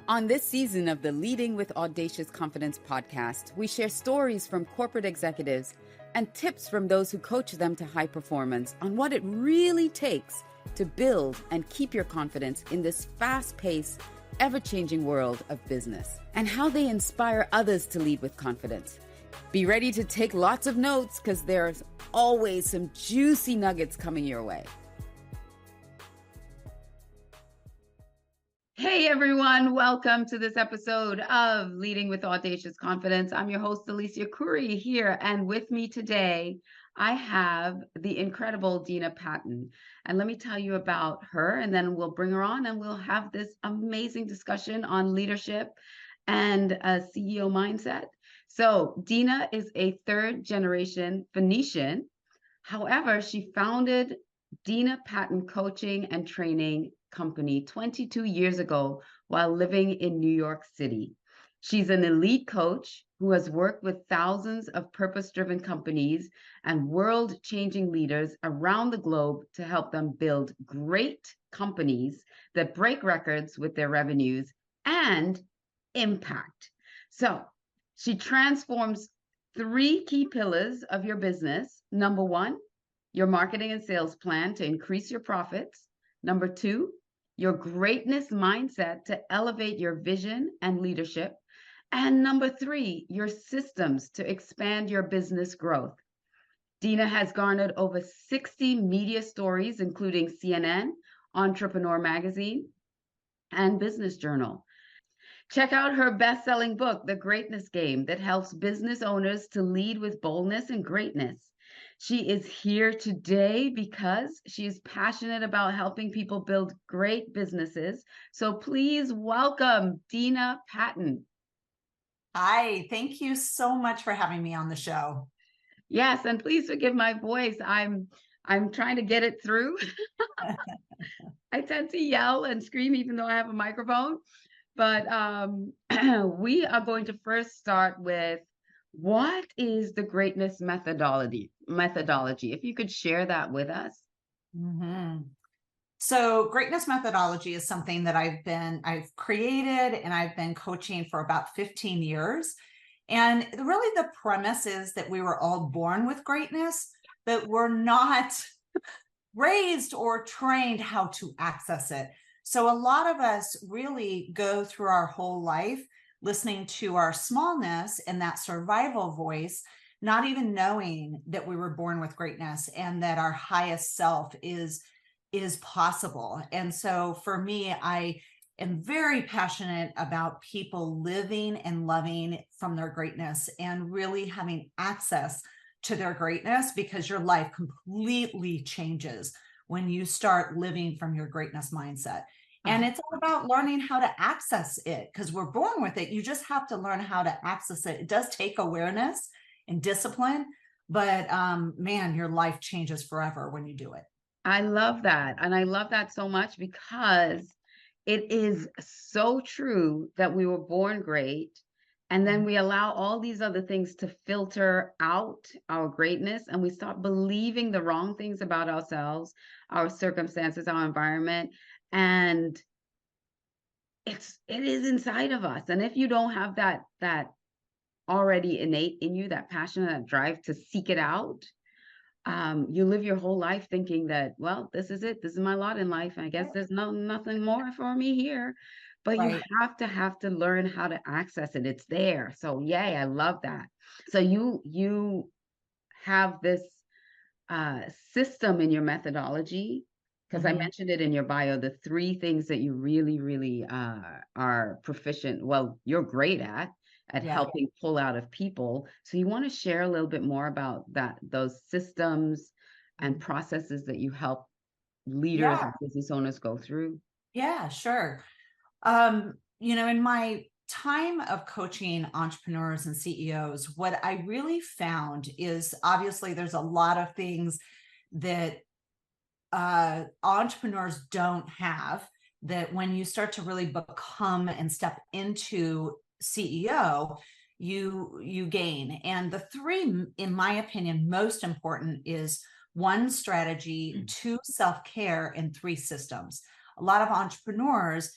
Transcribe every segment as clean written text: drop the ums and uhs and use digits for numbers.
On this season of the Leading with Audacious Confidence podcast, we share stories from corporate executives and tips from those who coach them to high performance on what it really takes to build and keep your confidence in this fast-paced, ever-changing world of business, and how they inspire others to lead with confidence. Be ready to take lots of notes because there's always some juicy nuggets coming your way. Hey everyone, welcome to this episode of Leading with Audacious Confidence. I'm your host, Alicia Couri, here, and with me today, I have the incredible Dena Patton. And let me tell you about her, and then we'll bring her on and we'll have this amazing discussion on leadership and a CEO mindset. So Dena is a third-generation Phoenician. However, she founded Dena Patton Coaching and Training Company 22 years ago while living in New York City. She's an elite coach who has worked with thousands of purpose-driven companies and world-changing leaders around the globe to help them build great companies that break records with their revenues and impact. So she transforms three key pillars of your business. Number one, your marketing and sales plan to increase your profits. Number two, your greatness mindset to elevate your vision and leadership. And number three, your systems to expand your business growth. Dena has garnered over 60 media stories, including CNN, Entrepreneur Magazine, and Business Journal. Check out her best-selling book, The Greatness Game, that helps business owners to lead with boldness and greatness. She is here today because she is passionate about helping people build great businesses. So please welcome Dena Patton. Hi, thank you so much for having me on the show. Yes, and please forgive my voice. I'm trying to get it through. I tend to yell and scream even though I have a microphone. But we are going to first start with, what is the greatness methodology? If you could share that with us. Mm-hmm. So greatness methodology is something that I've created and I've been coaching for about 15 years. And really the premise is that we were all born with greatness, but we're not raised or trained how to access it. So a lot of us really go through our whole life listening to our smallness and that survival voice, not even knowing that we were born with greatness and that our highest self is possible. And so for me, I am very passionate about people living and loving from their greatness and really having access to their greatness, because your life completely changes when you start living from your greatness mindset. And it's all about learning how to access it, because we're born with it. You just have to learn how to access it. It does take awareness and discipline, but man, your life changes forever when you do it. I love that. And I love that so much because it is so true that we were born great. And then we allow all these other things to filter out our greatness, and we start believing the wrong things about ourselves, our circumstances, our environment. And it is inside of us. And if you don't have that already innate in you, that passion, that drive to seek it out, you live your whole life thinking that, well, this is it. This is my lot in life. I guess there's nothing more for me here. But right. You have to learn how to access it. It's there. So yay, I love that. So you have this system in your methodology, because I mentioned it in your bio, the three things that you really, really are proficient. Well, you're great at helping pull out of people. So you want to share a little bit more about those systems and processes that you help leaders and business owners go through? Yeah, sure. In my time of coaching entrepreneurs and CEOs, what I really found is, obviously there's a lot of things that entrepreneurs don't have, that when you start to really become and step into CEO, you gain. And the three, in my opinion, most important is 1, strategy, 2, self-care, and 3, systems. A lot of entrepreneurs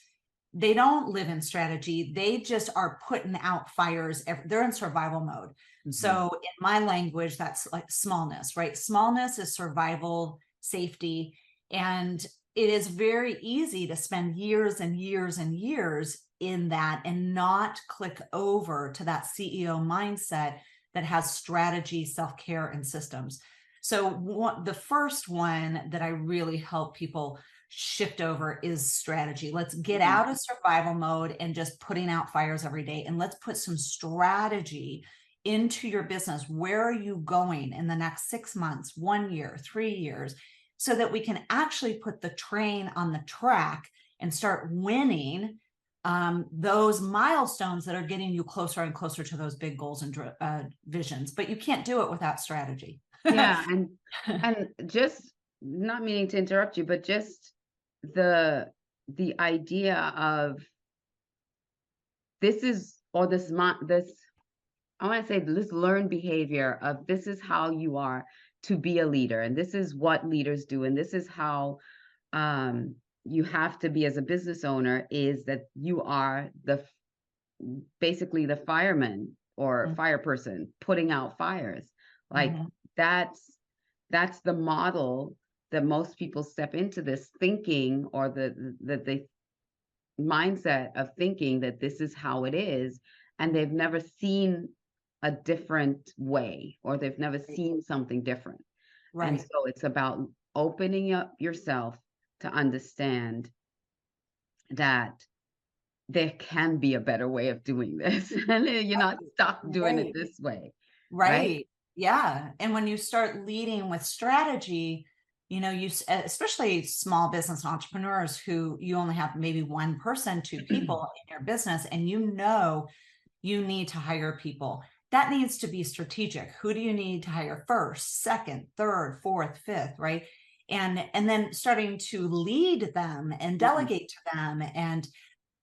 they don't live in strategy. They just are putting out fires. They're in survival mode. So in my language, that's like smallness, right? Smallness is survival, safety. And it is very easy to spend years and years and years in that and not click over to that CEO mindset that has strategy, self-care, and systems. So the first one that I really help people shift over is strategy. Let's get out of survival mode and just putting out fires every day. And let's put some strategy into your business. Where are you going in the next 6 months, 1 year, 3 years, so that we can actually put the train on the track and start winning those milestones that are getting you closer and closer to those big goals and visions. But you can't do it without strategy. Yeah. And just, not meaning to interrupt you, but just the idea of this is, or this, I want to say this learned behavior of this is how you are to be a leader. And this is what leaders do. And this is how you have to be as a business owner, is that you are basically the fireman or fire person putting out fires. Like that's the model that most people step into this thinking, or the mindset of thinking that this is how it is. And they've never seen a different way, or they've never seen something different. Right. And so it's about opening up yourself to understand that there can be a better way of doing this, and you're not stuck doing it this way. Right. Yeah. And when you start leading with strategy, you know, especially small business entrepreneurs who you only have maybe one person, two people in your business, and you know you need to hire people. That needs to be strategic. Who do you need to hire first, second, third, fourth, fifth, right? And then starting to lead them and delegate to them and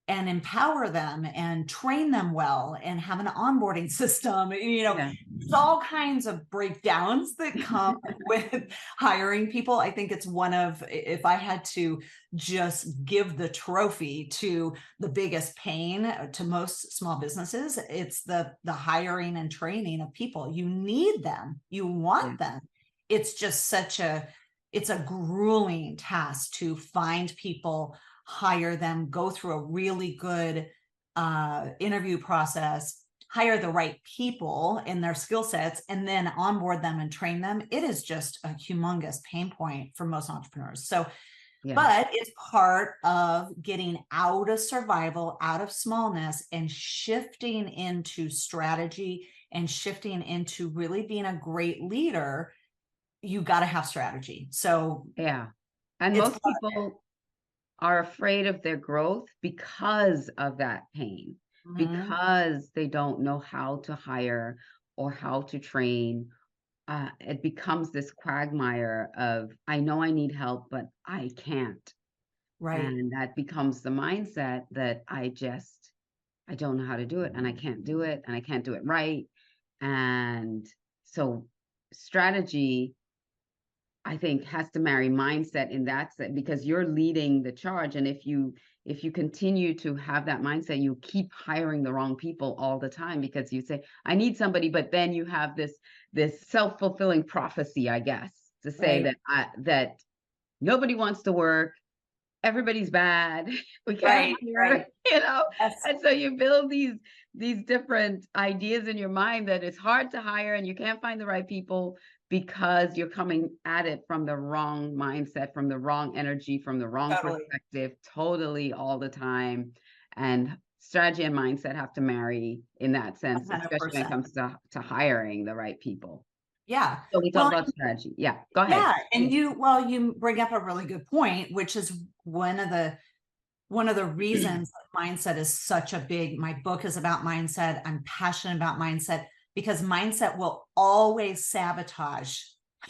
empower them and train them well and have an onboarding system. You know, it's all kinds of breakdowns that come with hiring people. I think it's one of, if I had to just give the trophy to the biggest pain to most small businesses, it's the hiring and training of people. You need them, you want them. It's just it's a grueling task to find people, hire them, go through a really good interview process, hire the right people in their skill sets, and then onboard them and train them. It is just a humongous pain point for most entrepreneurs. So, but it's part of getting out of survival, out of smallness, and shifting into strategy and shifting into really being a great leader. You got to have strategy. So, and most people are afraid of their growth because of that pain, because they don't know how to hire or how to train. It becomes this quagmire of, I know I need help, but I can't. Right. And that becomes the mindset that I don't know how to do it, and I can't do it, and I can't do it right. And so strategy, I think, has to marry mindset in that sense, because you're leading the charge. And if you continue to have that mindset, you keep hiring the wrong people all the time, because you say, I need somebody, but then you have this self-fulfilling prophecy, I guess, to say that nobody wants to work, everybody's bad, we can't hire, you know. And so you build these different ideas in your mind that it's hard to hire and you can't find the right people, because you're coming at it from the wrong mindset, from the wrong energy, from the wrong perspective, totally all the time. And strategy and mindset have to marry in that sense, 100%. Especially when it comes to hiring the right people. Yeah. So we talk about strategy. Yeah, go ahead. Yeah. And you bring up a really good point, which is one of the reasons mindset is such a big, my book is about mindset. I'm passionate about mindset, because mindset will always sabotage.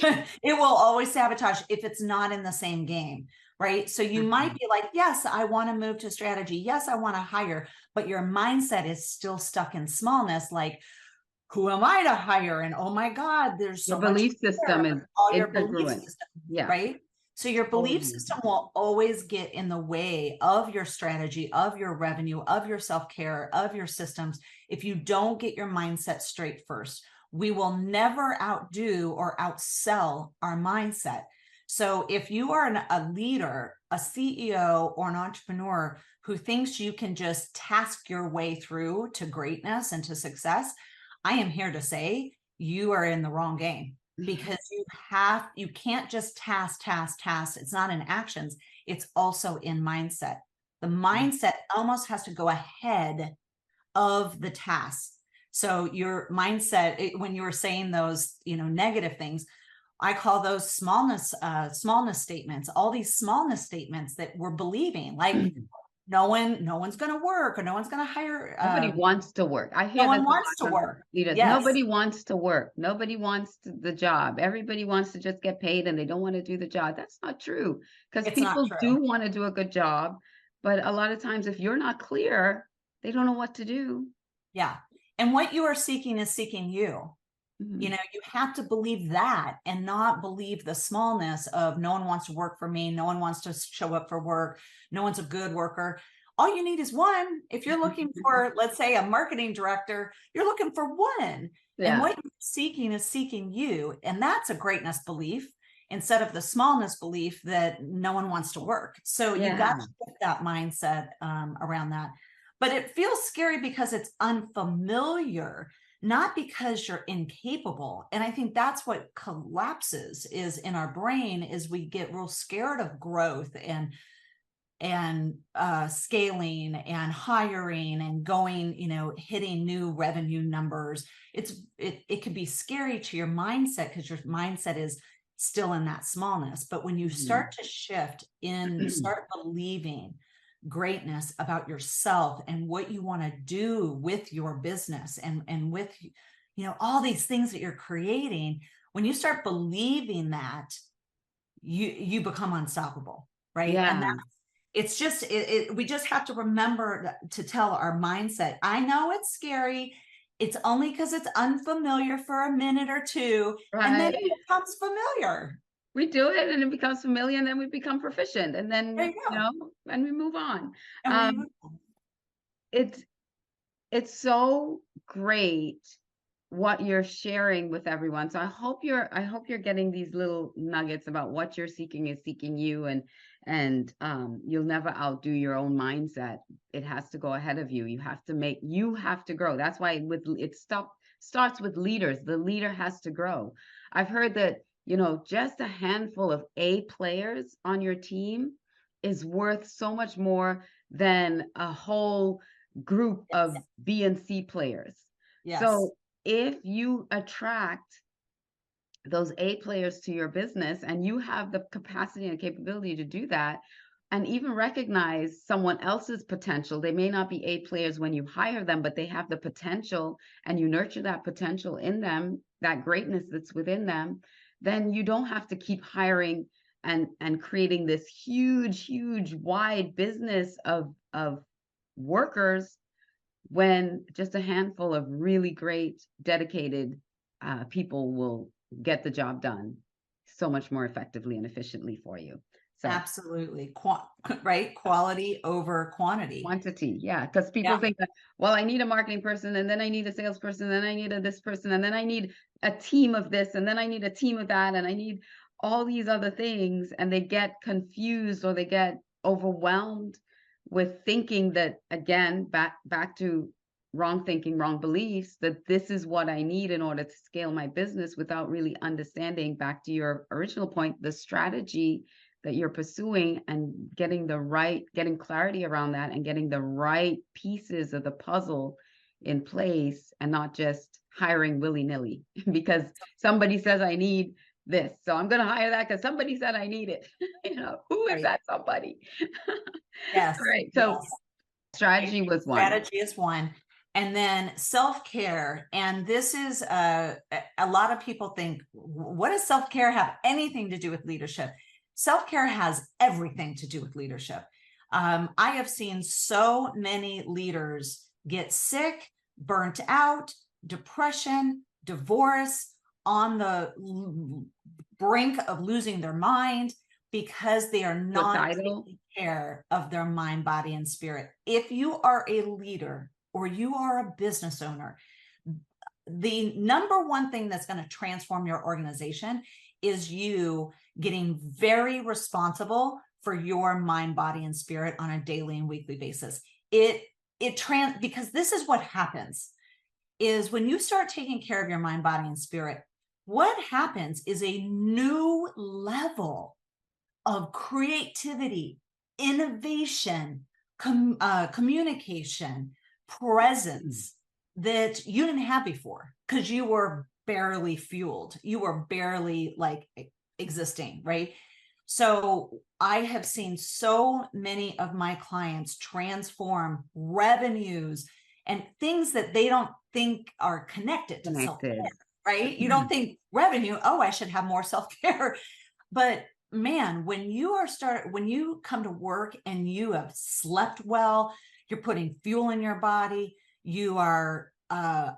It will always sabotage if it's not in the same game, right? So you might be like, yes, I want to move to strategy. Yes, I want to hire, but your mindset is still stuck in smallness. Like, who am I to hire? And oh my God, there's so your belief system is all your belief system, right? So your belief Totally. system will always get in the way of your strategy, of your revenue, of your self-care, of your systems. If you don't get your mindset straight first, we will never outdo or outsell our mindset. So if you are a leader, a CEO, or an entrepreneur who thinks you can just task your way through to greatness and to success, I am here to say you are in the wrong game, because you can't just task. It's not in actions. It's also in mindset. The mindset almost has to go ahead of the task. So your mindset, when you were saying those, negative things, I call those smallness statements, all these smallness statements that we're believing, like no one's going to work, or no one's going to hire. Nobody wants to work. I No hear one that a wants to lot from work. leaders. Yes. Nobody wants to work. Nobody wants the job. Everybody wants to just get paid and they don't want to do the job. That's not true, because It's not people true. do want to do a good job. But a lot of times, if you're not clear, they don't know what to do. Yeah. And what you are seeking is seeking you. Mhm. You have to believe that, and not believe the smallness of no one wants to work for me. No one wants to show up for work. No one's a good worker. All you need is one. If you're looking for, let's say, a marketing director, you're looking for one. Yeah. And what you're seeking is seeking you. And that's a greatness belief, instead of the smallness belief that no one wants to work. So you got to get that mindset around that. But it feels scary because it's unfamiliar, not because you're incapable. And I think that's what collapses is in our brain, is we get real scared of growth and scaling and hiring and going, hitting new revenue numbers. It could be scary to your mindset, because your mindset is still in that smallness. But when you start to shift in, start believing greatness about yourself and what you want to do with your business and with, all these things that you're creating, when you start believing that, you become unstoppable, right? Yeah. And it's just, we just have to remember to tell our mindset, I know it's scary. It's only because it's unfamiliar for a minute or two, and then it becomes familiar. We do it and it becomes familiar, and then we become proficient, and then, and we move on. It's so great what you're sharing with everyone. So I hope you're getting these little nuggets about what you're seeking is seeking you, and you'll never outdo your own mindset. It has to go ahead of you. You have to grow. That's why starts with leaders. The leader has to grow. I've heard that, just a handful of A players on your team is worth so much more than a whole group of B and C players. Yes. So if you attract those A players to your business, and you have the capacity and capability to do that, and even recognize someone else's potential, they may not be A players when you hire them, but they have the potential, and you nurture that potential in them, that greatness that's within them, then you don't have to keep hiring and creating this huge, wide business of workers, when just a handful of really great, dedicated people will get the job done so much more effectively and efficiently for you. So absolutely, right? Quality over quantity. Quantity, yeah, because people think that, well, I need a marketing person, and then I need a salesperson, and then I need this person, and then I need a team of this, and then I need a team of that, and I need all these other things, and they get confused, or they get overwhelmed with thinking that, again, back to wrong thinking, wrong beliefs, that this is what I need in order to scale my business, without really understanding, back to your original point, the strategy that you're pursuing, and getting clarity around that, and getting the right pieces of the puzzle in place, and not just hiring willy-nilly because somebody says I need this, so I'm going to hire that because somebody said I need it. Who is that somebody? Yes. All right. So strategy was one. Strategy is one. And then self-care. And this is a lot of people think, what does self-care have anything to do with leadership? Self-care has everything to do with leadership. I have seen so many leaders get sick, burnt out, depression, divorce, on the brink of losing their mind, because they are not taking care of their mind, body, and spirit. If you are a leader or you are a business owner, the number one thing that's going to transform your organization is you getting very responsible for your mind, body, and spirit on a daily and weekly basis. Because this is what happens is when you start taking care of your mind, body, and spirit, what happens is a new level of creativity, innovation, communication, presence that you didn't have before because you were barely fueled. You were barely like existing, right? So I have seen so many of my clients transform revenues and things that they don't think are connected to self-care, right? You don't think revenue, oh, I should have more self-care. But man, when you come to work and you have slept well, you're putting fuel in your body, you are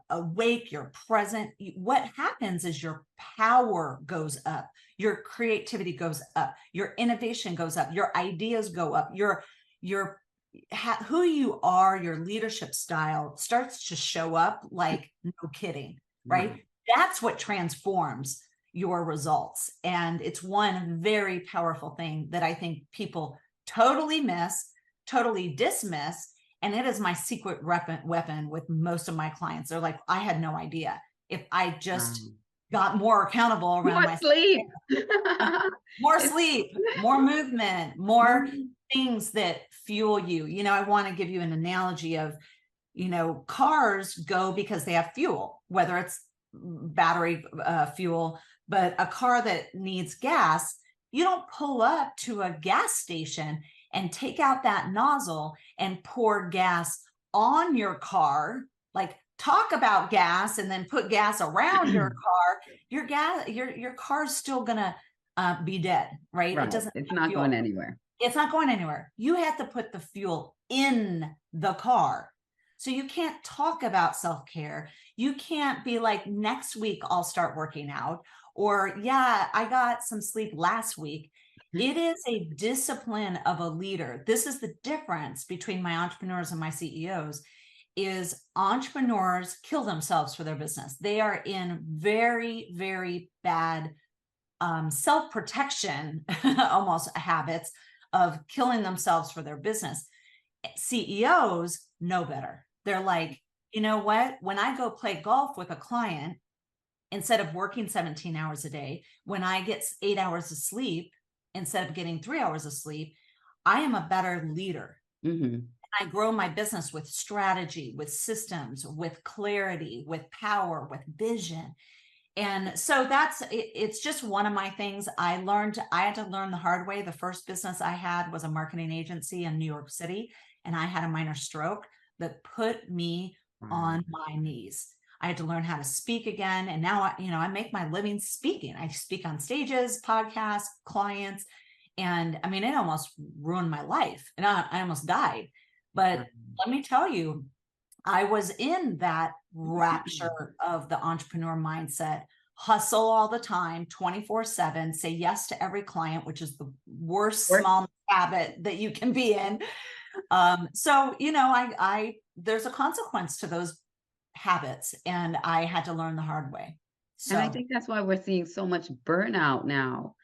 awake, you're present. What happens is your power goes up, your creativity goes up, your innovation goes up, your ideas go up, who you are, your leadership style starts to show up like no kidding, right? That's what transforms your results. And it's one very powerful thing that I think people totally miss, totally dismiss. And it is my secret weapon with most of my clients. They're like, I had no idea. If I just got more accountable around my sleep, more sleep, more movement, more things that fuel you. You know, I want to give you an analogy of, you know, cars go because they have fuel, whether it's battery fuel, but a car that needs gas, you don't pull up to a gas station and take out that nozzle and pour gas on your car, like talk about gas and then put gas around your car. Your car's still gonna be dead, right? It's not going anywhere. It's not going anywhere. You have to put the fuel in the car. So you can't talk about self-care. You can't be like, next week I'll start working out, or yeah, I got some sleep last week. It is a discipline of a leader. This is the difference between my entrepreneurs and my CEOs, is entrepreneurs kill themselves for their business. They are in very, very bad self-protection, almost habits of killing themselves for their business. CEOs know better. They're like, you know what? When I go play golf with a client, instead of working 17 hours a day, when I get 8 hours of sleep, instead of getting 3 hours of sleep, I am a better leader. I grow my business with strategy, with systems, with clarity, with power, with vision. And so it's just one of my things I had to learn the hard way. The first business I had was a marketing agency in New York City, and I had a minor stroke that put me on my knees. I had to learn how to speak again. And now, I make my living speaking. I speak on stages, podcasts, clients. And I mean, it almost ruined my life and I almost died. But let me tell you, I was in that rapture of the entrepreneur mindset, hustle all the time, 24/7, say yes to every client, which is the worst small habit that you can be in. So, there's a consequence to those habits, and I had to learn the hard way. So, and I think that's why we're seeing so much burnout now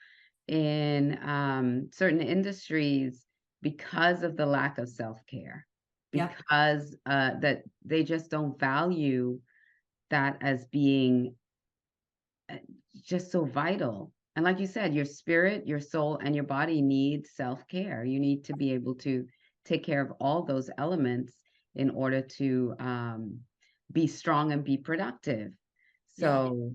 in certain industries because of the lack of self-care, because that they just don't value that as being just so vital. And like you said, your spirit, your soul, and your body need self-care. You need to be able to take care of all those elements in order to be strong and be productive. So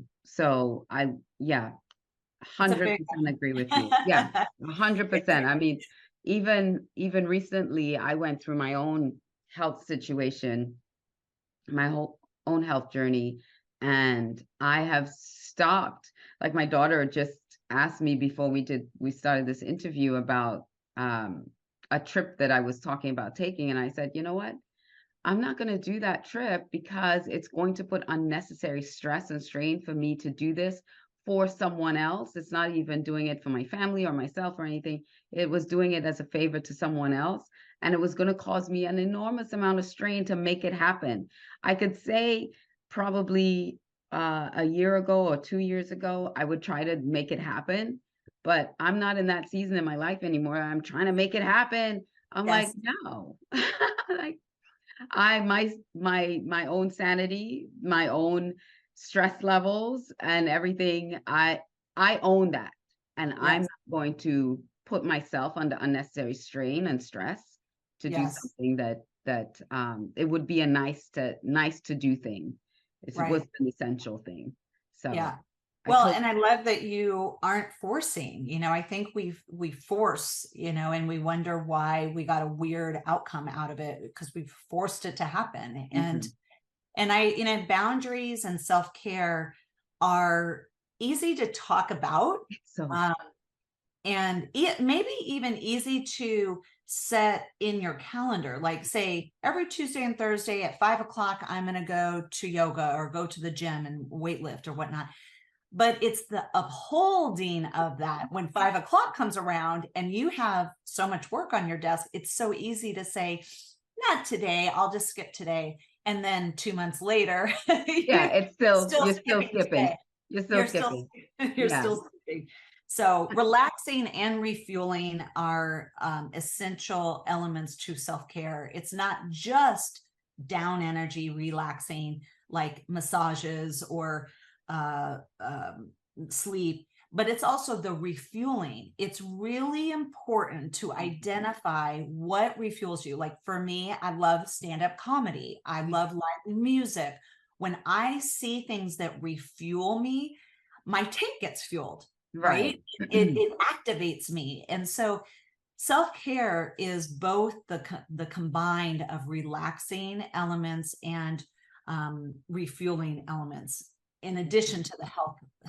I 100% agree with you. Yeah, 100%. I mean, even recently, I went through my own health situation, my whole own health journey, and I have stopped. Like my daughter just asked me before we started this interview about a trip that I was talking about taking, and I said, you know what? I'm not going to do that trip because it's going to put unnecessary stress and strain for me to do this for someone else. It's not even doing it for my family or myself or anything. It was doing it as a favor to someone else. And it was going to cause me an enormous amount of strain to make it happen. I could say probably a year ago or 2 years ago, I would try to make it happen. But I'm not in that season in my life anymore. I'm trying to make it happen. I'm like, Yes. no. Like my own sanity, my own stress levels and everything, I own that. And I'm Yes. not going to put myself under unnecessary strain and stress to do Yes. something that it would be a nice to do thing. It was Right. an essential thing. So Yeah. I Well, told and I love that you aren't forcing, I think we force, and we wonder why we got a weird outcome out of it because we've forced it to happen. And Mhm. boundaries and self-care are easy to talk about. So Um, and it maybe even easy to set in your calendar, like say every Tuesday and Thursday at 5 o'clock, I'm going to go to yoga or go to the gym and weight lift or whatnot. But it's the upholding of that when 5 o'clock comes around and you have so much work on your desk, it's so easy to say, not today, I'll just skip today. And then 2 months later, yeah, you're it's still still you're still skipping skipping. today. You're still You're still skipping. you're Yeah. still skipping. So relaxing and refueling are essential elements to self-care. It's not just down energy relaxing like massages or uh, sleep, but it's also the refueling. It's really important to identify what refuels you. Like for me, I love stand-up comedy. I love live music. When I see things that refuel me, my tank gets fueled, Right. right? It activates me. And so self-care is both the combined of relaxing elements and refueling elements in addition to the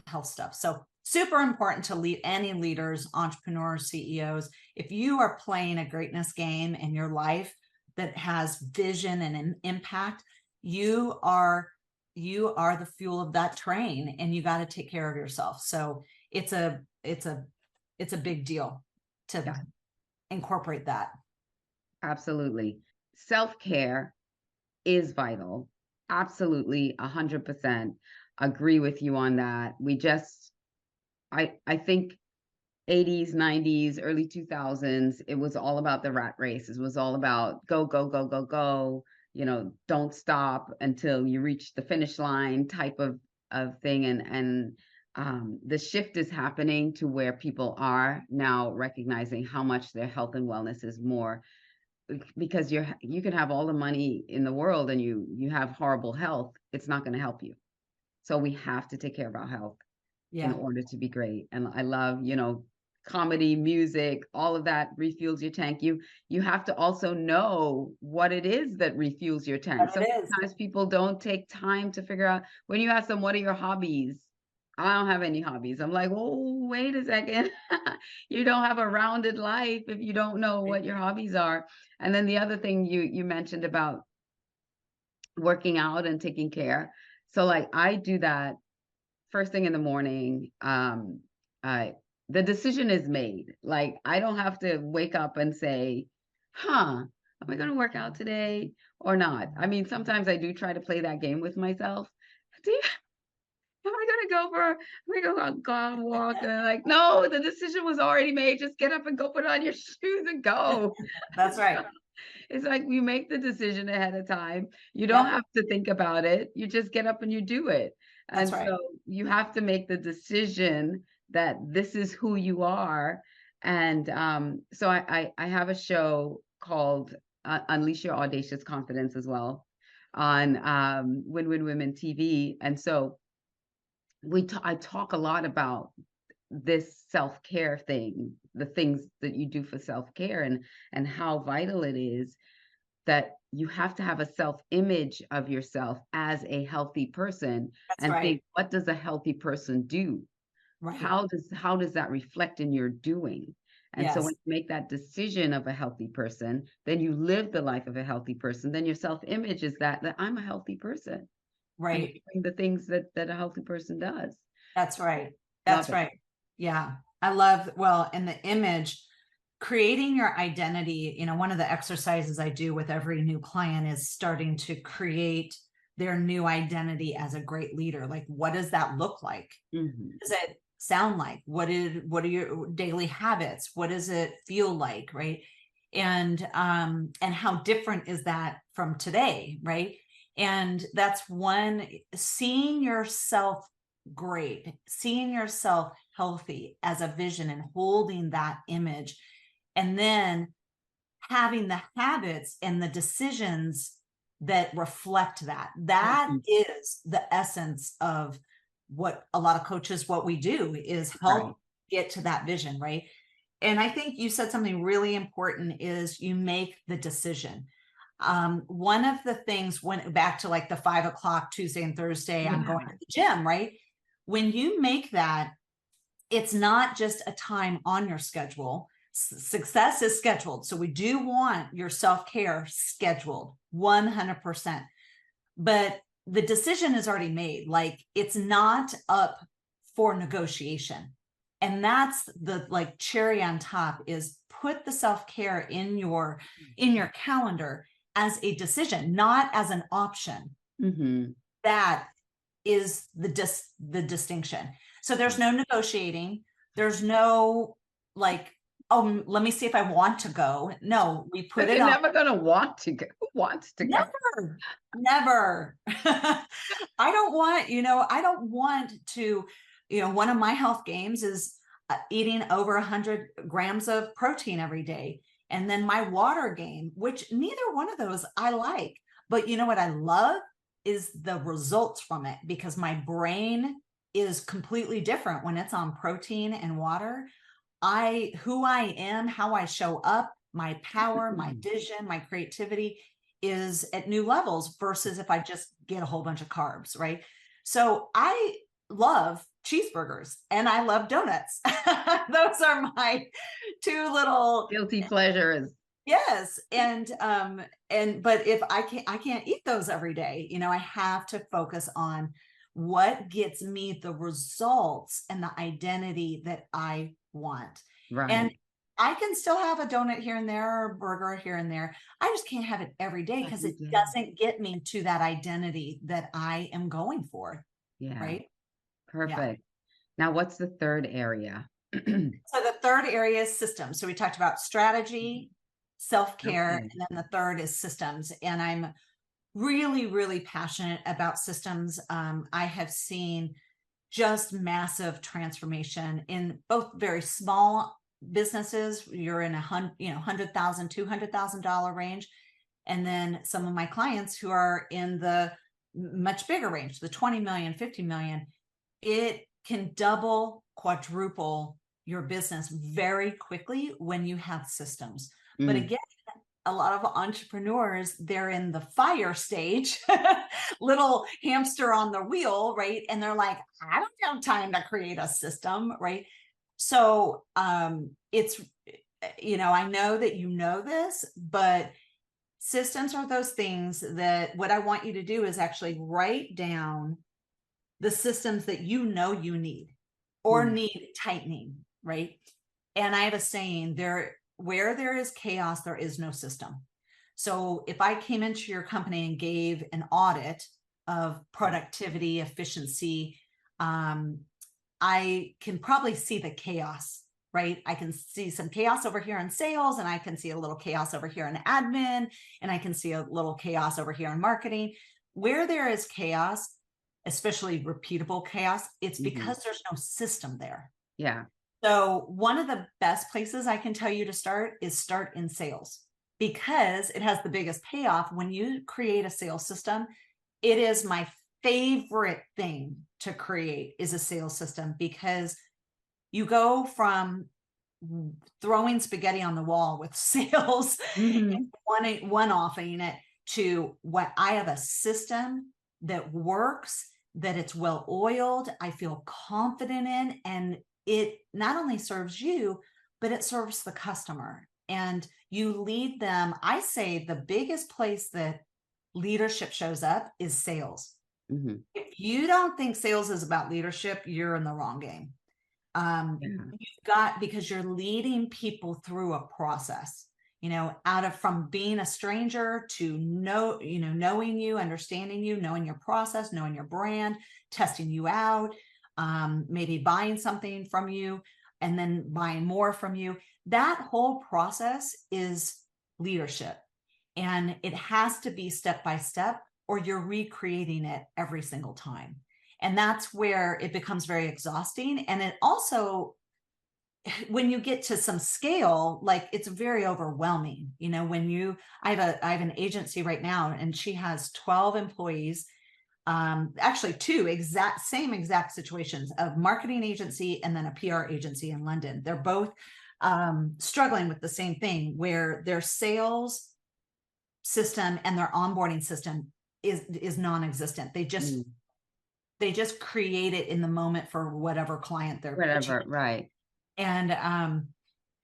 health stuff. So super important to lead any leaders, entrepreneurs, CEOs. If you are playing a greatness game in your life that has vision and an impact, you are the fuel of that train, and you got to take care of yourself. So it's a big deal to Yeah, incorporate that. absolutely. Self-care is vital. Absolutely, 100% agree with you on that. I think 80s, 90s, early 2000s, it was all about the rat race. It was all about go, go, go, go, go, don't stop until you reach the finish line type of thing. And the shift is happening to where people are now recognizing how much their health and wellness is more, because you can have all the money in the world and you have horrible health, it's not going to help you. So we have to take care of our health in Yeah, order to be great. And I love, comedy, music, all of that refuels your tank. You have to also know what it is that refuels your tank. but it is. Sometimes people don't take time to figure out. When you ask them, what are your hobbies? I don't have any hobbies. I'm like, oh, wait a second. You don't have a rounded life if you don't know what your hobbies are. And then the other thing you mentioned about working out and taking care. So like I do that first thing in the morning. I The decision is made. Like I don't have to wake up and say, huh, am I going to work out today or not? I mean, sometimes I do try to play that game with myself. Do you, am I going to go on a walk? And I'm like, no, the decision was already made. Just get up and go put on your shoes and go. That's right. It's like you make the decision ahead of time. You don't Yep, have to think about it. You just get up and you do it. that's And right. so you have to make the decision that this is who you are. And so I have a show called Unleash Your Audacious Confidence as well on Win Win Women TV. And so I talk a lot about this self-care thing, the things that you do for self-care and how vital it is that you have to have a self-image of yourself as a healthy person That's and think, right. what does a healthy person do? Right. How does that reflect in your doing? And so when Yes. you make that decision of a healthy person, then you live the life of a healthy person. Then your self-image is that I'm a healthy person. I'm Right. doing the things that a healthy person does. That's right. That's Love it. right. Yeah. I love, well, in the image, creating your identity, one of the exercises I do with every new client is starting to create their new identity as a great leader. Like, what does that look like? Mhm. Does it sound like? What are your daily habits? What does it feel like? Right. And how different is that from today? Right. And that's one, seeing yourself great, seeing yourself healthy as a vision and holding that image, and then having the habits and the decisions that reflect that. That Mhm. is the essence of what a lot of coaches, what we do is Right. help get to that vision, right? And I think you said something really important is you make the decision. One of the things, went back to like the 5 o'clock Tuesday and Thursday, I'm Yeah. going to the gym, right? When you make that, it's not just a time on your schedule. Success is scheduled. So we do want your self-care scheduled 100%. But the decision is already made. Like, it's not up for negotiation. And that's the like cherry on top, is put the self-care in your calendar as a decision, not as an option. Mhm. That is the distinction. So there's no negotiating. There's no like, oh, let me see if I want to go. No, we put But it you're on. never gonna want to go. Who wants to go? Never, never. I don't want to, one of my health games is eating over 100 grams of protein every day. And then my water game, which neither one of those I like. But you know what I love is the results from it, because my brain is completely different when it's on protein and water. Who I am, how I show up, my power, my vision, my creativity is at new levels versus if I just get a whole bunch of carbs, right? So I love cheeseburgers and I love donuts. Those are my two little, Guilty pleasures. yes. But if I can't eat those every day, I have to focus on what gets me the results and the identity that I want. And Right. I can still have a donut here and there, or a burger here and there. I just can't have it every day because Every it day. doesn't get me to that identity that I am going for. Yeah. Right. Yeah. Perfect. Now, what's the third area? So the third area is systems. So we talked about strategy, self-care, Okay. and then the third is systems. And I'm really, really passionate about systems. I have seen just massive transformation in both very small businesses. You're in $100,000, $200,000 range. And then some of my clients who are in the much bigger range, the 20 million, 50 million, it can double, quadruple your business very quickly when you have systems. But Mm. again, a lot of entrepreneurs, they're in the fire stage, little hamster on the wheel, right? And they're like, I don't have time to create a system, right? So it's, I know that you know this, but systems are those things that what I want you to do is actually write down the systems that you need or Mm. need tightening, right? And I have a saying, where there is chaos, there is no system. So if I came into your company and gave an audit of productivity, efficiency, I can probably see the chaos, right? I can see some chaos over here in sales, and I can see a little chaos over here in admin, and I can see a little chaos over here in marketing. Where there is chaos, especially repeatable chaos, it's because there's no system there. Yeah. So one of the best places I can tell you to start is start in sales, because it has the biggest payoff. When you create a sales system, it is my favorite thing to create is a sales system, because you go from throwing spaghetti on the wall with sales and one-offing it to what I have a system that works, that it's well oiled, I feel confident in, and it not only serves you, but it serves the customer. And you lead them. I say the biggest place that leadership shows up is sales. Mm-hmm. If you don't think sales is about leadership, you're in the wrong game. You've got, because you're leading people through a process, from being a stranger to knowing you, understanding you, knowing your process, knowing your brand, testing you out, maybe buying something from you and then buying more from you. That whole process is leadership, and it has to be step by step, or you're recreating it every single time. And that's where it becomes very exhausting. And it also, when you get to some scale, like, it's very overwhelming. I have an agency right now, and she has 12 employees. Actually two same exact situations, of marketing agency and then a PR agency in London. They're both struggling with the same thing, where their sales system and their onboarding system is non-existent. They just create it in the moment for whatever client they're pitching. Right. And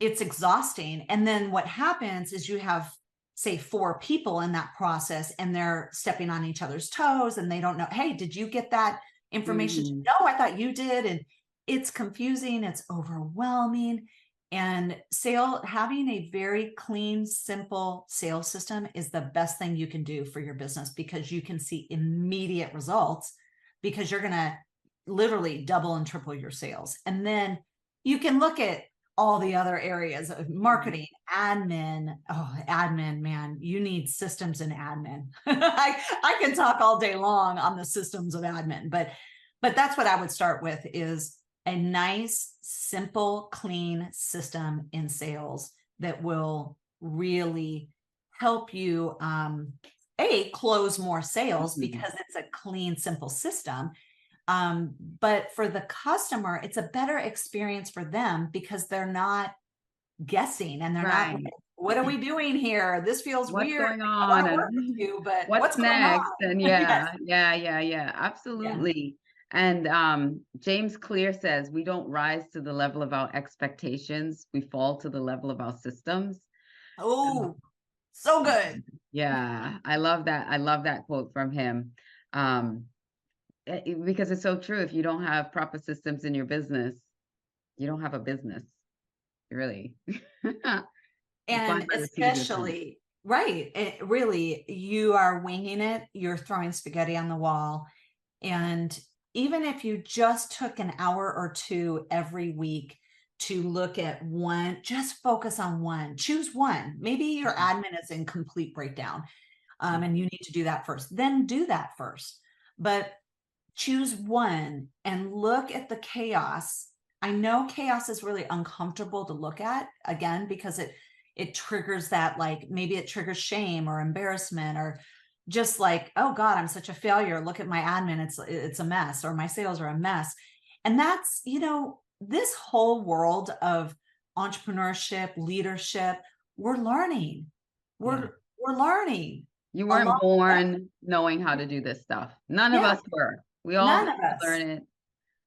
it's exhausting. And then what happens is you have, say, 4 people in that process, and they're stepping on each other's toes, and they don't know, hey, did you get that information? No, I thought you did. And it's confusing, it's overwhelming. And having a very clean, simple sales system is the best thing you can do for your business, because you can see immediate results, because you're going to literally double and triple your sales. And then you can look at all the other areas of marketing, admin. Oh, admin, man, you need systems in admin. I can talk all day long on the systems of admin, but that's what I would start with, is a nice, simple, clean system in sales that will really help you, close more sales, because it's a clean, simple system. But for the customer, it's a better experience for them, because they're not guessing, and they're not like, what are we doing here? This feels what's weird. going on? I want to work with you, but what's next? going on? And yeah, absolutely. And James Clear says, we don't rise to the level of our expectations, we fall to the level of our systems. Oh, so good. Yeah, I love that quote from him. Because it's so true. If you don't have proper systems in your business, you don't have a business, really. And especially, right, really, you are winging it, you're throwing spaghetti on the wall. And even if you just took an hour or 2 every week to look at one, just focus on one, choose one. Maybe your admin is in complete breakdown, and you need to do that first. Then do that first. But choose one and look at the chaos. I know chaos is really uncomfortable to look at, again, because it triggers that, like, maybe it triggers shame or embarrassment, or just like, oh God, I'm such a failure. Look at my admin. It's a mess, or my sales are a mess. And that's, this whole world of entrepreneurship, leadership, we're learning. We're learning. You weren't born knowing how to do this stuff. None of us were. We all have to learn it.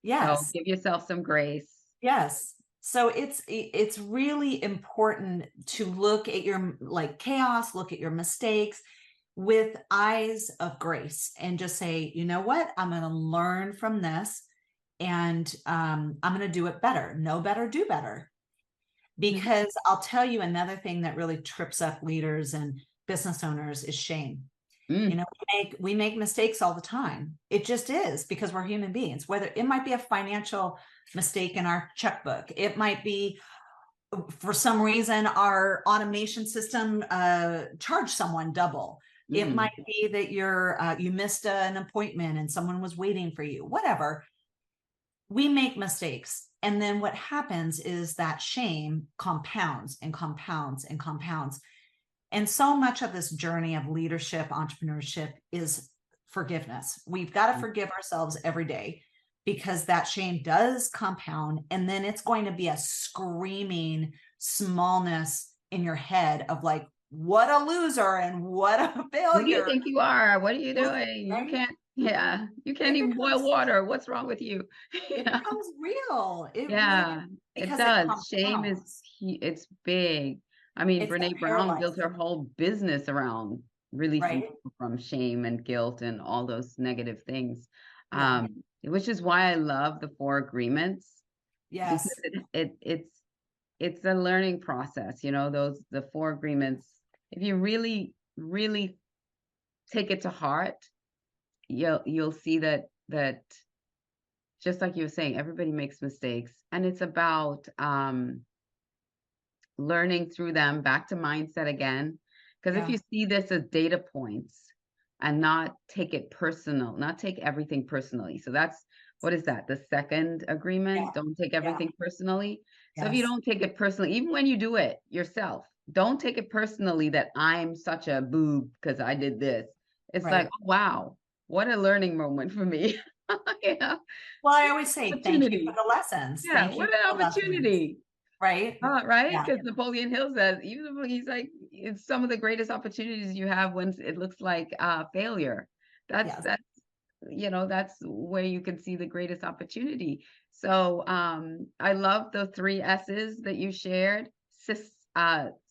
Yes. So give yourself some grace. Yes. So it's really important to look at your, like, chaos, look at your mistakes with eyes of grace, and just say, you know what, I'm going to learn from this, and I'm going to do it better. Know better, do better. Because I'll tell you, another thing that really trips up leaders and business owners is shame. We make mistakes all the time. It just is, because we're human beings. Whether it might be a financial mistake in our checkbook, it might be, for some reason, our automation system charged someone double. It might be that you missed an appointment and someone was waiting for you. Whatever. We make mistakes. And then what happens is that shame compounds and compounds and compounds. And so much of this journey of leadership, entrepreneurship, is forgiveness. We've got to forgive ourselves every day, because that shame does compound. And then it's going to be a screaming smallness in your head of, like, what a loser and what a failure. Who do you think you are? What are you doing? Right? You can't even boil water. What's wrong with you? It becomes real. It does. Shame it's big. I mean, Brene Brown built her whole business around releasing people from shame and guilt and all those negative things. Which is why I love the 4 agreements, Yes. because it's a learning process, you know, the 4 agreements. If you really, really take it to heart, you'll see that just like you were saying, everybody makes mistakes, and it's about learning through them. Back to mindset again, because if Yeah. you see this as data points and not take it personal, not take everything personally. So that's, what is that? The second Yeah. agreement, don't take Yeah. everything personally. So if you Yes. don't take it personally, even when you do it yourself, don't take it personally that I'm such a boob because I did this. It's like, Right. oh, wow, what a learning moment for me. Yeah, Well, I always say thank you for opportunity. the lessons. Yeah, Thank you what for an the lessons. opportunity. Right. Right? Yeah. Because Napoleon Hill says, even though he's like, it's some of the greatest opportunities you have when it looks like failure. Yes. That's that's where you can see the greatest opportunity. So I love the 3 S's that you shared: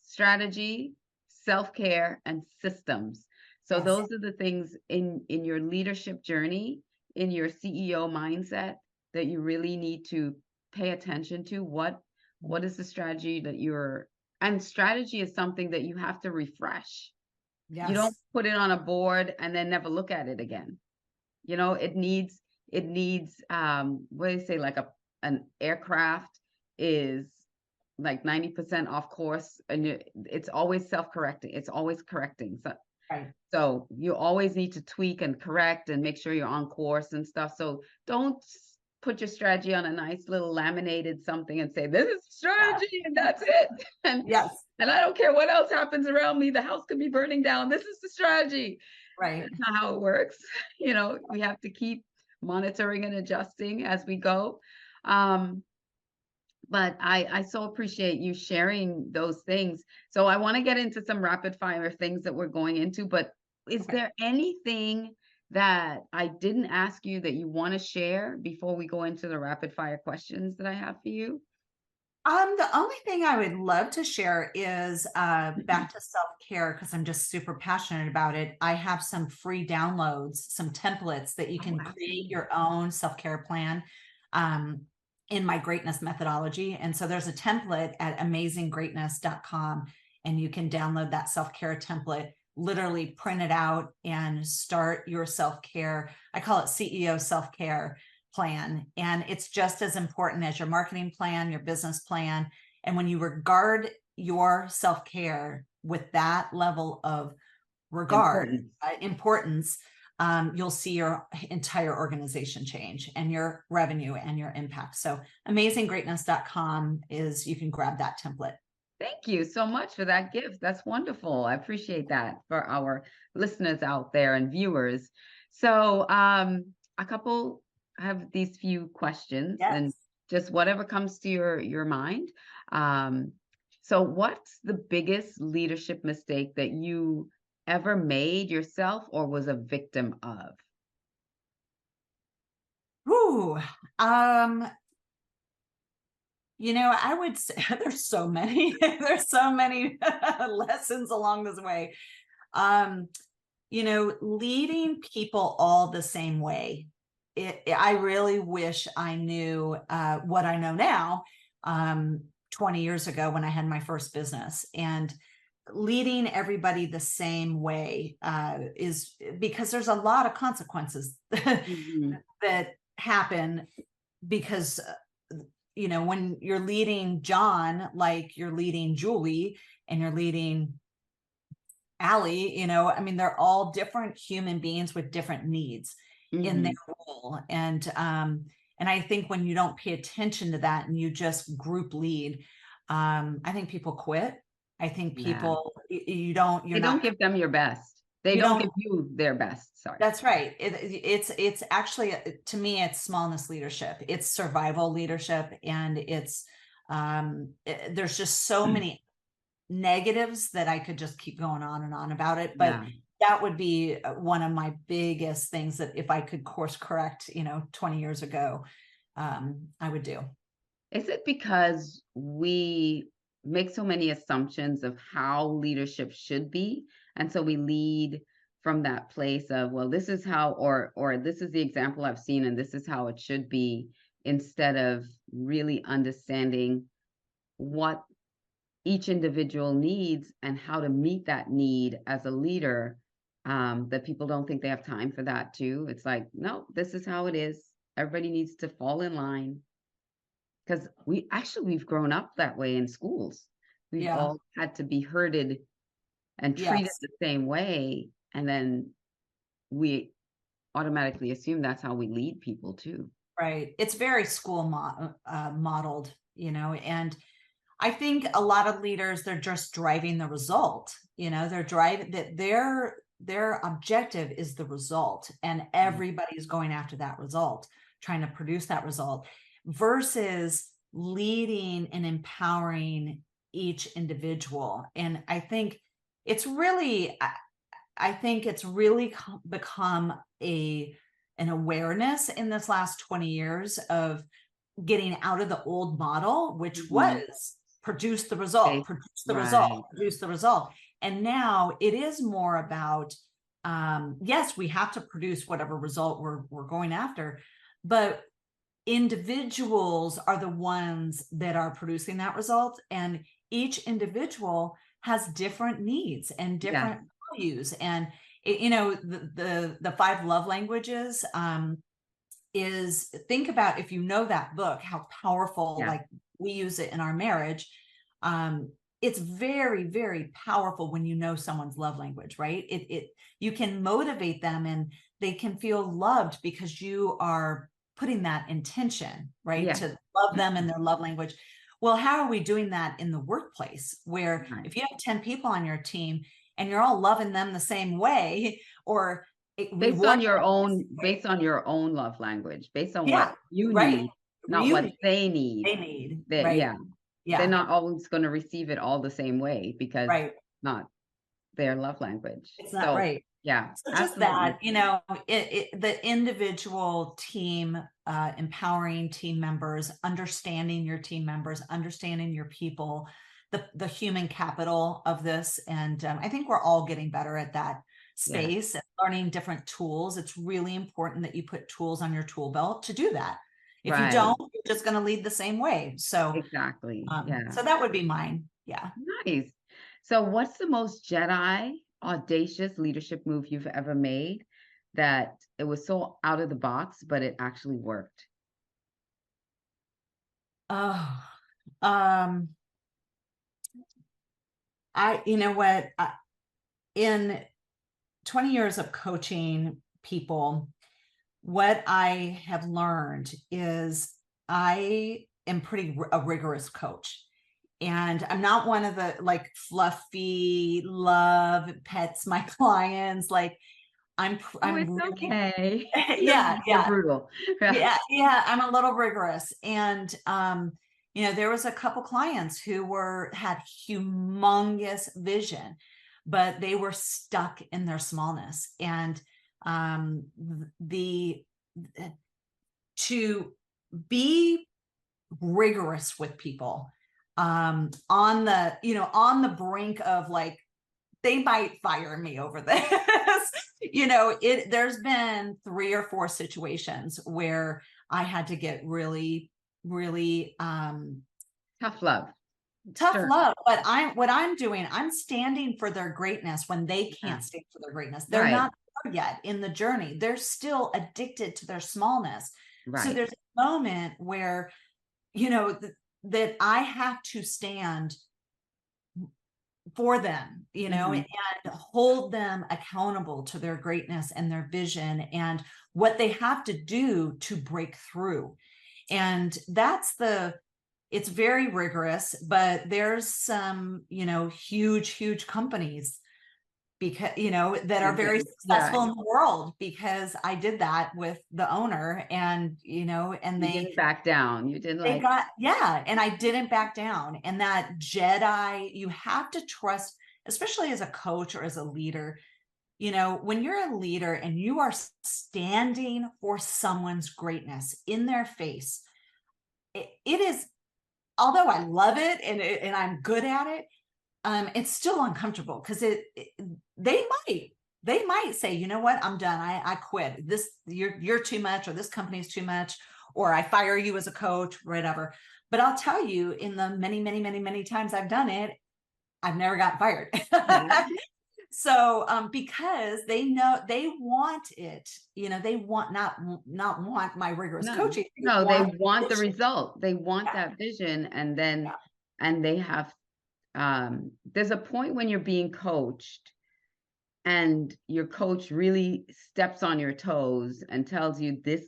strategy, self-care, and systems. So Yes. those are the things in your leadership journey, in your CEO mindset, that you really need to pay attention to. What is the strategy that and strategy is something that you have to refresh. You don't Yes. put it on a board and then never look at it again. It needs what do you say, like an aircraft is like 90% off course, and it's always self-correcting. It's always correcting. Right. So you always need to tweak and correct and make sure you're on course and stuff. So don't put your strategy on a nice little laminated something and say, this is strategy and that's it. And Yes. and I don't care what else happens around me. The house could be burning down. This is the strategy. Right. That's not how it works. We have to keep monitoring and adjusting as we go. Um, but I so appreciate you sharing those things. So I want to get into some rapid fire things that we're going into, but is Okay. there anything that I didn't ask you that you want to share before we go into the rapid fire questions that I have for you? The only thing I would love to share is back to self-care, because I'm just super passionate about it. I have some free downloads, some templates that you Oh, can create absolutely. your own self-care plan um, in my greatness methodology. And so there's a template at amazinggreatness.com, and you can download that self-care template, literally print it out and start your self-care. I call it CEO self-care plan. And it's just as important as your marketing plan, your business plan. And when you regard your self-care with that level of regard, Important. importance, you'll see your entire organization change and your revenue and your impact. So amazinggreatness.com is, you can grab that template. Thank you so much for that gift. That's wonderful. I appreciate that for our listeners out there and viewers. So, I have these few questions, and Yes. just whatever comes to your mind. Um, so what's the biggest leadership mistake that you ever made yourself or was a victim of? Ooh, um, I would say there's so many, there's so many lessons along this way. Um, leading people all the same way. I really wish I knew what I know now, 20 years ago when I had my first business. And leading everybody the same way is because there's a lot of consequences Mhm. that happen because when you're leading John, like you're leading Julie and you're leading Allie, they're all different human beings with different needs in their Mhm. role. And I think when you don't pay attention to that and you just group lead, I think people quit. I think Yeah. people, you're They don't not, give them your best. They you don't don't, give you their best. Sorry. that's right. It's actually, to me, it's smallness leadership. It's survival leadership. And there's just so many negatives that I could just keep going on and on about it. But Yeah. that would be one of my biggest things that if I could course correct, 20 years ago, I would do. Is it because we make so many assumptions of how leadership should be? And so we lead from that place of, well, this is how, or this is the example I've seen, and this is how it should be. instead of really understanding what each individual needs and how to meet that need as a leader. That people don't think they have time for that too. It's like, no, this is how it is. Everybody needs to fall in line, because we've grown up that way in schools. We've Yeah. all had to be herded and treated Yes. the same way, and then we automatically assume that's how we lead people too. Right. It's very school modeled, and I think a lot of leaders, they're just driving the result. They're driving that their objective is the result, and everybody's going after that result, trying to produce that result, versus leading and empowering each individual. And I think it's really become an awareness in this last 20 years of getting out of the old model, which was produce the result, produce the result, produce the result. And now it is more about, yes, we have to produce whatever result we're going after, but individuals are the ones that are producing that result. And each individual has different needs and different values. And, the 5 love languages, is, think about, if you know that book, how powerful, like we use it in our marriage. It's very, very powerful when you know someone's love language, right? You can motivate them and they can feel loved because you are putting that intention, right? To love them in their love language. Well, how are we doing that in the workplace, where if you have 10 people on your team and you're all loving them the same way, or based on your own love language, based on what you need, not what they need. Right. They're not always going to receive it all the same way, because not their love language. It's not right. Yeah. So just that, the individual team, empowering team members, understanding your team members, understanding your people, the human capital of this. And I think we're all getting better at that space and learning different tools. It's really important that you put tools on your tool belt to do that. If you don't, you're just going to lead the same way. So exactly. So that would be mine. Yeah. Nice. So what's the most Jedi audacious leadership move you've ever made, that it was so out of the box, but it actually worked? Oh, in 20 years of coaching people, what I have learned is I am a rigorous coach. And I'm not one of the like fluffy love pets my clients. Like I'm really, okay. Yeah. Brutal. Yeah. I'm a little rigorous. And, there was a couple clients who had humongous vision, but they were stuck in their smallness. And, to be rigorous with people, on the brink of like, they might fire me over this. There's been 3 or 4 situations where I had to get really, really tough love. But what I'm doing, I'm standing for their greatness when they can't stand for their greatness. They're not there yet in the journey. They're still addicted to their smallness. So there's a moment where, that I have to stand for them, and hold them accountable to their greatness and their vision and what they have to do to break through. And it's very rigorous, but there's some, huge companies that are very successful in the world because I did that with the owner, and and they didn't back down. You didn't and I didn't back down. And that Jedi, you have to trust, especially as a coach or as a leader. When you're a leader and you are standing for someone's greatness in their face, it is, although I love it and I'm good at it, it's still uncomfortable because they might say, you know what, I'm done. I quit. You're too much, or this company's too much, or I fire you as a coach, whatever. But I'll tell you, in the many times I've done it, I've never gotten fired. Yeah. So, because they know they want it, they want not want my rigorous coaching. No, they want the vision. result. They want that vision. And then, and they have, there's a point when you're being coached and your coach really steps on your toes and tells you this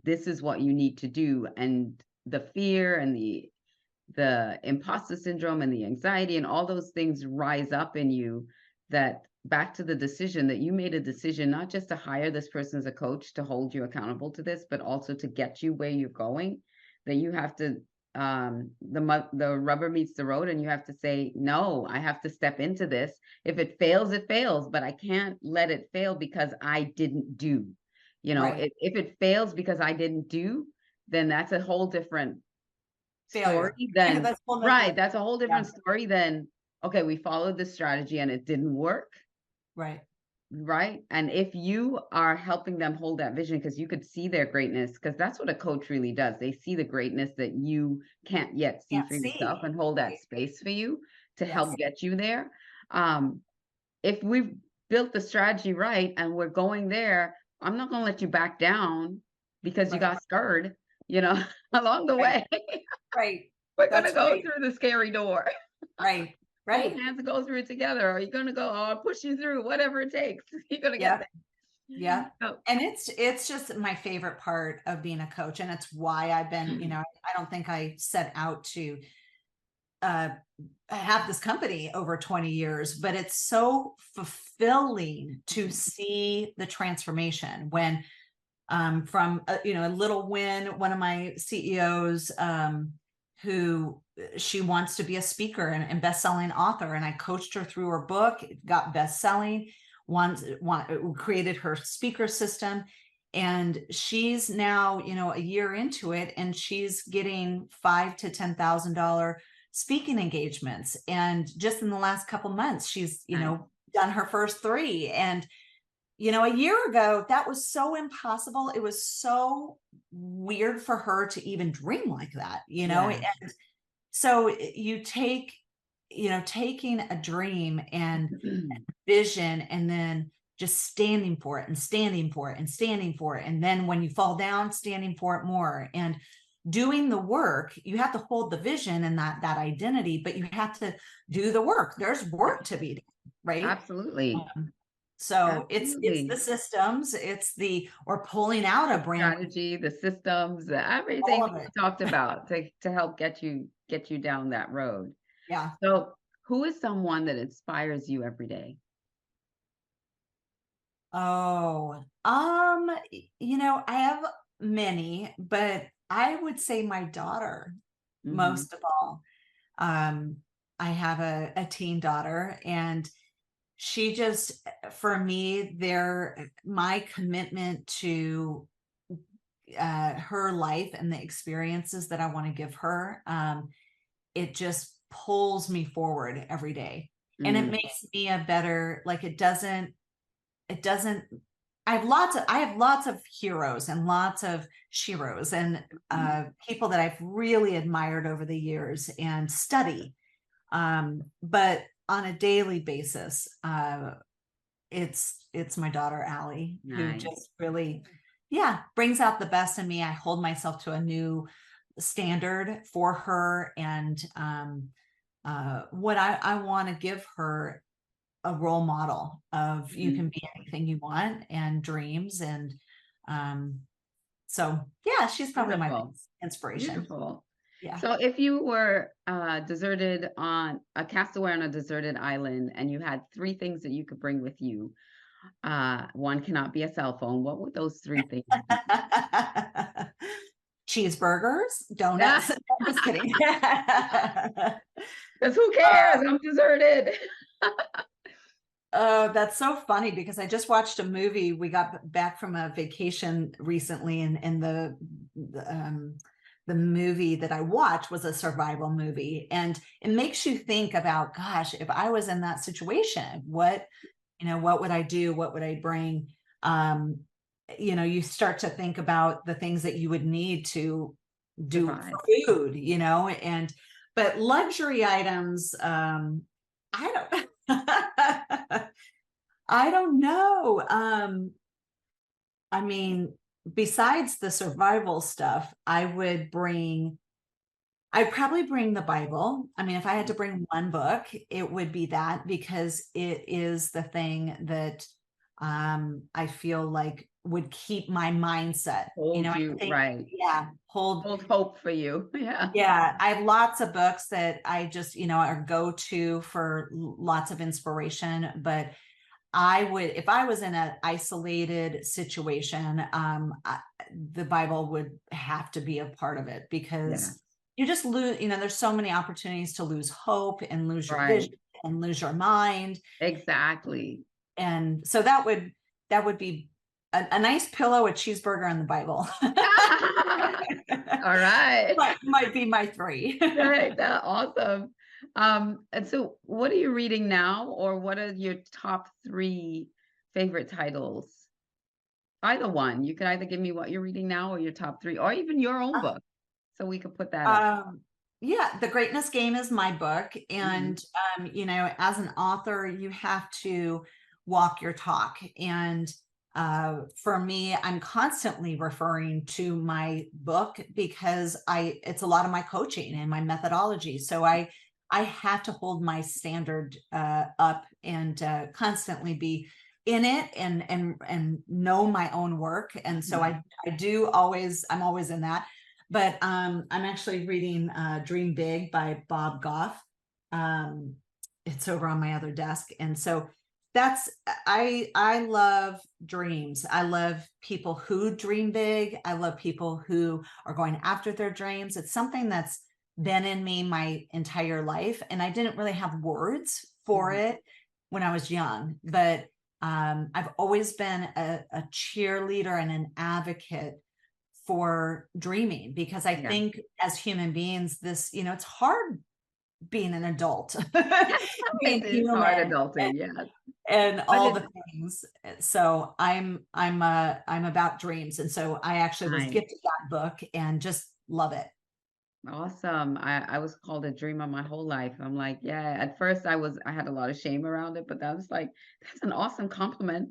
is what you need to do. And the fear and the imposter syndrome and the anxiety and all those things rise up in you, that back to the decision that you made a decision, not just to hire this person as a coach to hold you accountable to this, but also to get you where you're going, that you have to, the rubber meets the road and you have to say, no, I have to step into this. If it fails, it fails, but I can't let it fail because I didn't do, Right. if it fails because I didn't do, then that's a whole different Failure. story then. That's whole Right, different- that's a whole different story than, okay, we followed this strategy and it didn't work. Right. And if you are helping them hold that vision, because you could see their greatness, because that's what a coach really does. They see the greatness that you can't yet see for yourself and hold that space for you to help get you there. If we've built the strategy right and we're going there, I'm not going to let you back down because you got scared, along the way. Right. We're going to go through the scary door. Right. Hold hands and go through it together. Or you're going to go, I'll push you through, whatever it takes. You're going to get there. Yeah. And it's just my favorite part of being a coach. And it's why I've been, I don't think I set out to have this company over 20 years, but it's so fulfilling to see the transformation when, from, a little win, one of my CEOs, who she wants to be a speaker and best-selling author. And I coached her through her book, it got best-selling, created her speaker system. And she's now, a year into it, and she's getting $5,000 to $10,000 speaking engagements. And just in the last couple months, she's, done her first 3. And, a year ago, that was so impossible. It was so weird for her to even dream like that, And so you take, taking a dream and vision and then just standing for it and standing for it and standing for it. And then when you fall down, standing for it more and doing the work. You have to hold the vision and that identity, but you have to do the work. There's work to be done, right? Absolutely. So it's the systems, or pulling out a brand strategy, the systems, everything we talked about to help get you down that road. Yeah. So who is someone that inspires you every day? Oh, I have many, but I would say my daughter, most of all. I have a teen daughter, and she just, for me, my commitment to her life and the experiences that I want to give her, it just pulls me forward every day. And it makes me a better, it doesn't, I have lots of heroes and lots of sheroes and people that I've really admired over the years and study. But on a daily basis, it's my daughter, Allie, who just really, brings out the best in me. I hold myself to a new standard for her. And what I want to give her a role model of you can be anything you want and dreams. And so, she's probably my inspiration. Beautiful. Yeah. So if you were deserted on a castaway on a deserted island and you had 3 things that you could bring with you, one cannot be a cell phone, what would those 3 things be? Cheeseburgers, donuts. I'm just kidding. Because who cares? I'm deserted. That's so funny because I just watched a movie. We got back from a vacation recently, and the movie that I watched was a survival movie, and it makes you think about, gosh, if I was in that situation, what would I do? What would I bring? you start to think about the things that you would need to do Survive. for food, but luxury items, I don't, I don't know. I mean, besides the survival stuff, I'd probably bring the Bible. I mean, if I had to bring one book, it would be that, because it is the thing that I feel like would keep my mindset. Hold I you, think, right. yeah, Hold hope for you. Yeah. yeah, I have lots of books that I just, are go to for lots of inspiration. But I would, if I was in an isolated situation, the Bible would have to be a part of it, Yeah. because you just lose, there's so many opportunities to lose hope and lose your Right. vision and lose your mind. Exactly. And so that would be a nice pillow, a cheeseburger, and the Bible. All right. might be my three. Right. That's awesome. And so what are you reading now, or what are your top 3 favorite titles? Either one. You can either give me what you're reading now or your top 3, or even your own book. So we could put that up. Yeah, The Greatness Game is my book. Mhm. And, as an author, you have to walk your talk. And for me, I'm constantly referring to my book, because it's a lot of my coaching and my methodology. So I have to hold my standard up, and constantly be in it, and know my own work. And so I'm always in that. But I'm actually reading Dream Big by Bob Goff. It's over on my other desk. And so I love dreams. I love people who dream big. I love people who are going after their dreams. It's something that's been in me my entire life, and I didn't really have words for Mhm. it when I was young. But I've always been a cheerleader and an advocate for dreaming, because I Yeah. think as human beings, it's hard being an adult, being It's hard human, adulting, yes. and But all it's the things. So I'm about dreams. And so I actually was nice. gifted that book and just love it. Awesome. I was called a dreamer my whole life. I'm like, yeah, at first I had a lot of shame around it, but I was like, that's an awesome compliment.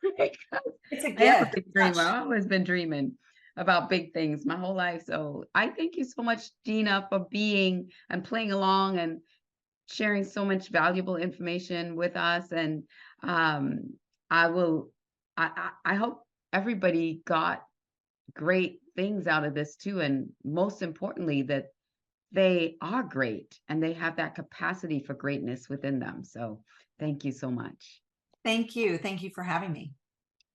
Because It's a I am a gift. big It's dreamer. such I've always been dreaming about big things my whole life. So I thank you so much, Dina, for being and playing along and sharing so much valuable information with us. And um, I will, I hope everybody got great things out of this too. And most importantly, that they are great and they have that capacity for greatness within them. So thank you so much. Thank you. Thank you for having me.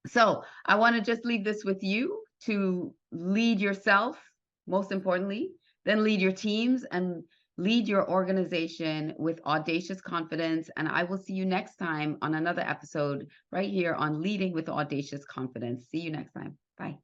So I want to just leave this with you to lead yourself, most importantly, then lead your teams and lead your organization with audacious confidence. And I will see you next time on another episode right here on Leading with Audacious Confidence. See you next time. Bye.